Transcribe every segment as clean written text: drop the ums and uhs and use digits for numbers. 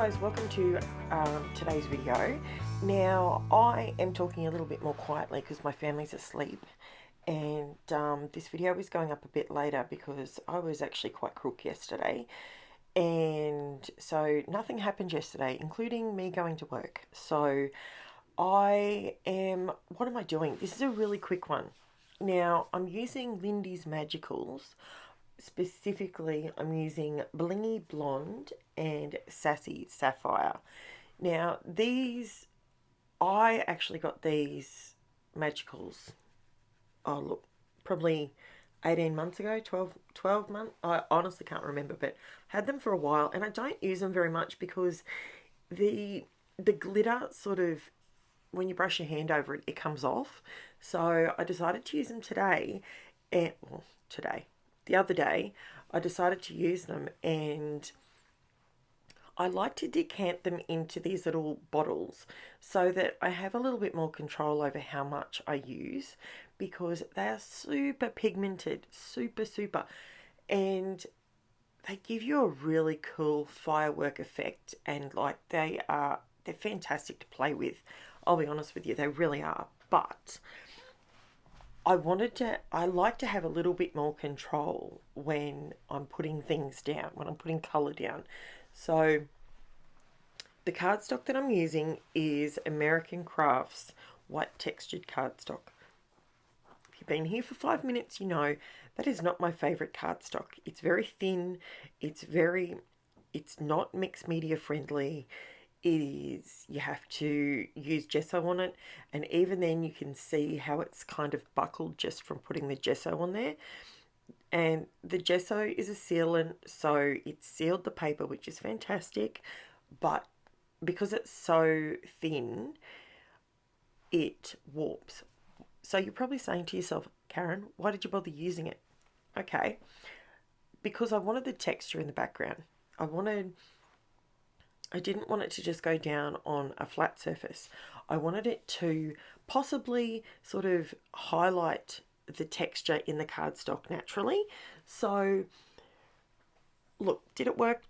guys, welcome to today's video. Now I am talking a little bit more quietly because my family's asleep, and this video is going up a bit later because I was actually quite crook yesterday, and so nothing happened yesterday, including me going to work. So what am I doing? This is a really quick one. Now I'm using LINDYS Magicals. Specifically, I'm using BLING-Y-BLONDE and SASSY Sapphire. Now, I actually got these Magicals, oh look, probably 18 months ago, 12 months. I honestly can't remember, but had them for a while, and I don't use them very much because the glitter sort of, when you brush your hand over it, it comes off. So I decided to use them today, and the other day, I decided to use them, and I like to decant them into these little bottles so that I have a little bit more control over how much I use, because they are super pigmented, super, and they give you a really cool firework effect, and like they're fantastic to play with. I'll be honest with you, they really are. But I like to have a little bit more control when I'm putting things down, when I'm putting colour down. So the cardstock that I'm using is American Crafts white textured cardstock. If you've been here for 5 minutes, you know that is not my favourite cardstock. It's very thin, it's not mixed media friendly. You have to use gesso on it, and even then you can see how it's kind of buckled just from putting the gesso on there. And the gesso is a sealant, so it sealed the paper, which is fantastic, but because it's so thin, it warps. So you're probably saying to yourself, Karen, why did you bother using it? Okay, because I wanted the texture in the background. I didn't want it to just go down on a flat surface. I wanted it to possibly sort of highlight the texture in the cardstock naturally. So, look, did it work?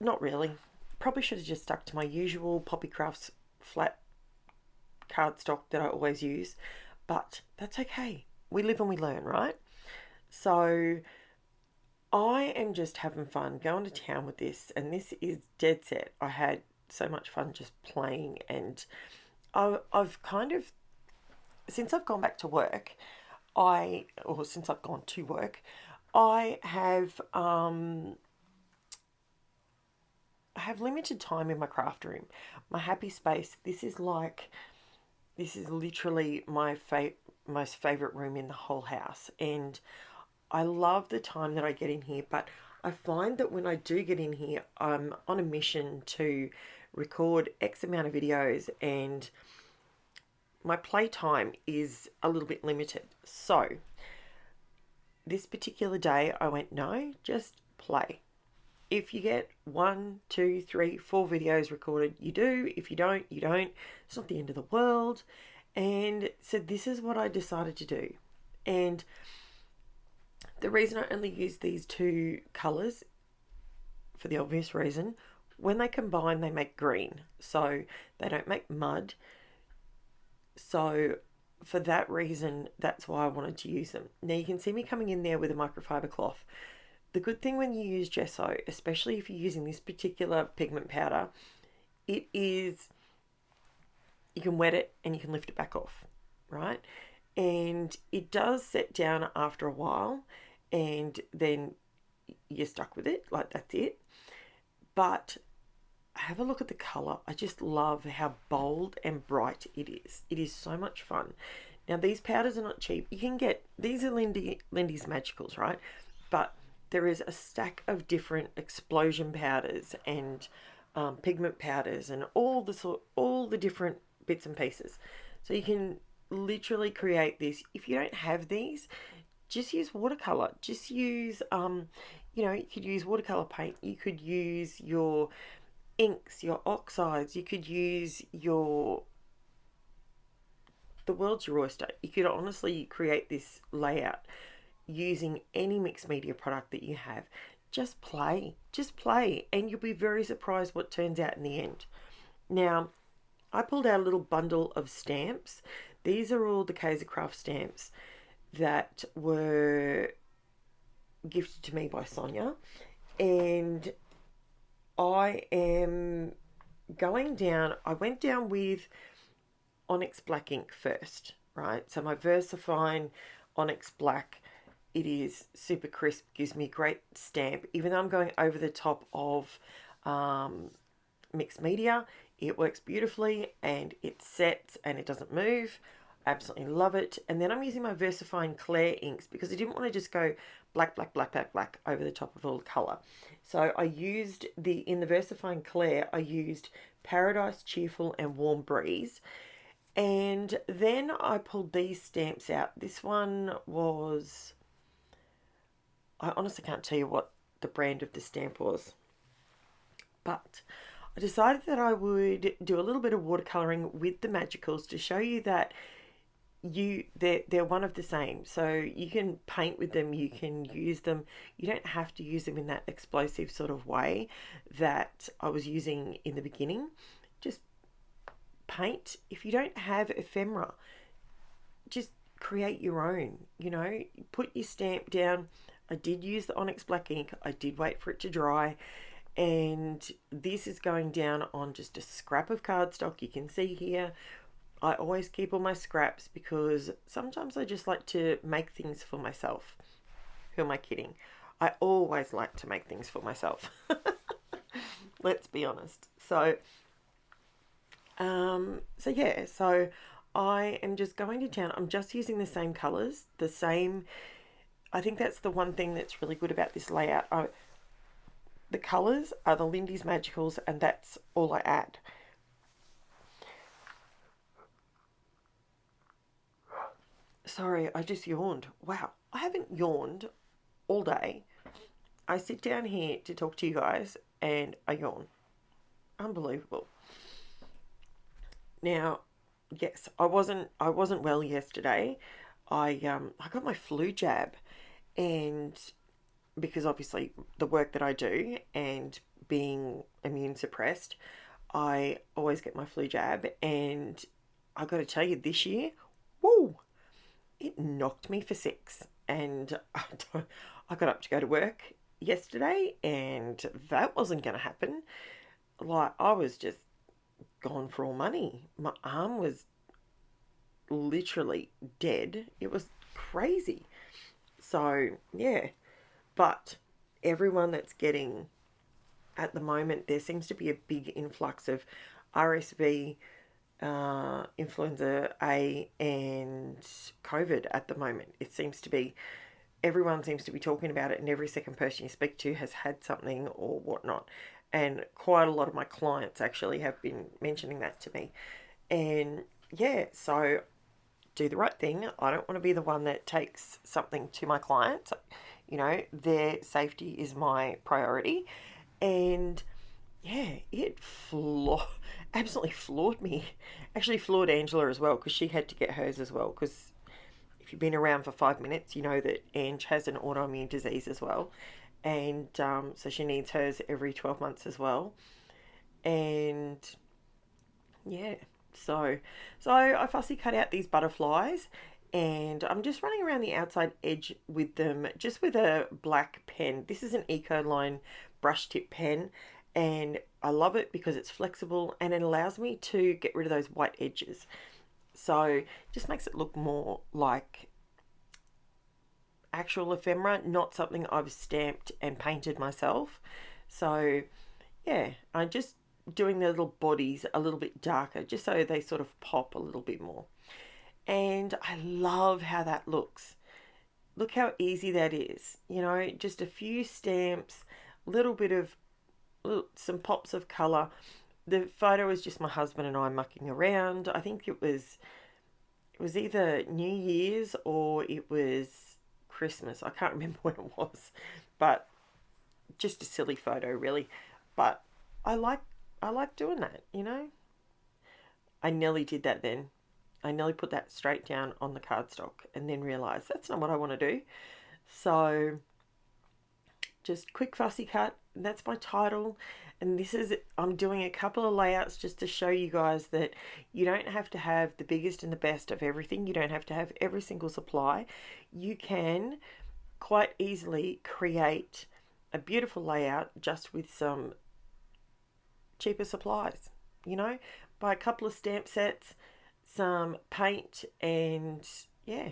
Not really. Probably should have just stuck to my usual Poppy Crafts flat cardstock that I always use, but that's okay. We live and we learn, right? So I am just having fun going to town with this, and this is dead set. I had so much fun just playing, and I've kind of, since I've gone back to work, since I've gone to work, I have limited time in my craft room, my happy space. This is literally my most favourite room in the whole house, and I love the time that I get in here, but I find that when I do get in here, I'm on a mission to record X amount of videos, and my playtime is a little bit limited. So this particular day I went, no, just play. If you get 1, 2, 3, 4 videos recorded, you do. If you don't, you don't. It's not the end of the world. And so this is what I decided to do. And the reason I only use these two colours, for the obvious reason, when they combine they make green, so they don't make mud. So for that reason, that's why I wanted to use them. Now you can see me coming in there with a microfiber cloth. The good thing when you use gesso, especially if you're using this particular pigment powder, you can wet it and you can lift it back off, right? And it does set down after a while, and then you're stuck with it, like that's it. But have a look at the colour. I just love how bold and bright it is. It is so much fun. Now these powders are not cheap. You can get, these are LINDYS Magicals, right? But there is a stack of different explosion powders and pigment powders and all the different bits and pieces. So you can literally create this. If you don't have these, just use watercolor. Just use you could use watercolor paint, you could use your inks, your oxides, you could use the world's your oyster. You could honestly create this layout using any mixed media product that you have. just play. Just play, and you'll be very surprised what turns out in the end. Now, I pulled out a little bundle of stamps. These are all the KAISERCRAFT stamps that were gifted to me by Sonia, and I am going down. I went down with ONYX black ink first, right? So my VERSAFINE ONYX black, it is super crisp, gives me a great stamp. Even though I'm going over the top of mixed media, it works beautifully and it sets and it doesn't move. Absolutely love it. And then I'm using my VERSAFINE CLAIR inks because I didn't want to just go black, black, black, black, black over the top of all the colour. So I used in the VERSAFINE CLAIR, I used Paradise, Cheerful and Warm Breeze. And then I pulled these stamps out. This one was, I honestly can't tell you what the brand of the stamp was, but I decided that I would do a little bit of watercolouring with the Magicals to show you that they're one of the same. So you can paint with them, you can use them. You don't have to use them in that explosive sort of way that I was using in the beginning. Just paint. If you don't have ephemera, just create your own, you know, put your stamp down. I did use the ONYX black ink. I did wait for it to dry. And this is going down on just a scrap of cardstock. You can see here, I always keep all my scraps because sometimes I just like to make things for myself. Who am I kidding? I always like to make things for myself. Let's be honest. So yeah, so I am just going to town. I'm just using the same colours, the same. I think that's the one thing that's really good about this layout. The colours are the LINDYS Magicals, and that's all I add. Sorry, I just yawned. Wow, I haven't yawned all day. I sit down here to talk to you guys, and I yawn. Unbelievable. Now, yes, I wasn't well yesterday. I got my flu jab, and because obviously the work that I do and being immune suppressed, I always get my flu jab. And I got to tell you, this year, woo, it knocked me for 6. And I got up to go to work yesterday, and that wasn't going to happen. Like, I was just gone for all money. My arm was literally dead. It was crazy. So yeah, but everyone that's getting, at the moment, there seems to be a big influx of RSV, influenza A and COVID at the moment. It seems to be, everyone seems to be talking about it, and every second person you speak to has had something or whatnot. And quite a lot of my clients actually have been mentioning that to me. And yeah, so do the right thing. I don't want to be the one that takes something to my clients. You know, their safety is my priority. And yeah, it absolutely floored me. Actually floored Angela as well, because she had to get hers as well. Because if you've been around for 5 minutes, you know that Ange has an autoimmune disease as well. And so she needs hers every 12 months as well. And yeah, so I fussy cut out these butterflies, and I'm just running around the outside edge with them, just with a black pen. This is an Ecoline brush tip pen, and I love it because it's flexible and it allows me to get rid of those white edges. So it just makes it look more like actual ephemera, not something I've stamped and painted myself. So yeah, I'm just doing the little bodies a little bit darker, just so they sort of pop a little bit more. And I love how that looks. Look how easy that is. You know, just a few stamps, little bit of some pops of colour. The photo is just my husband and I mucking around. I think it was either New Year's or it was Christmas. I can't remember when it was, but just a silly photo really. But I like doing that, you know. I nearly did that then. I nearly put that straight down on the cardstock and then realised that's not what I want to do. So just quick fussy cut. That's my title. And this is, I'm doing a couple of layouts just to show you guys that you don't have to have the biggest and the best of everything. You don't have to have every single supply. You can quite easily create a beautiful layout just with some cheaper supplies. You know, buy a couple of stamp sets, some paint, and yeah,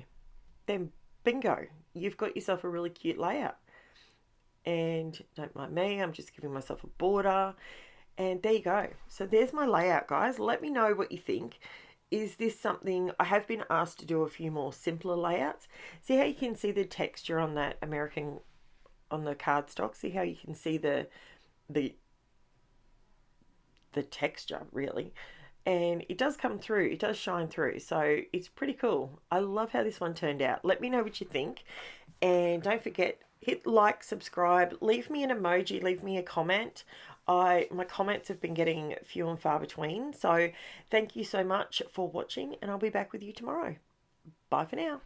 then bingo, you've got yourself a really cute layout. And don't mind me, I'm just giving myself a border, and there you go. So there's my layout, guys. Let me know what you think. Is this something, I have been asked to do a few more simpler layouts. See how you can see the texture on that American, on the cardstock? See how you can see the texture, really? And it does come through, it does shine through, so it's pretty cool. I love how this one turned out. Let me know what you think, and don't forget, hit like, subscribe, leave me an emoji, leave me a comment. My comments have been getting few and far between, so thank you so much for watching, and I'll be back with you tomorrow. Bye for now.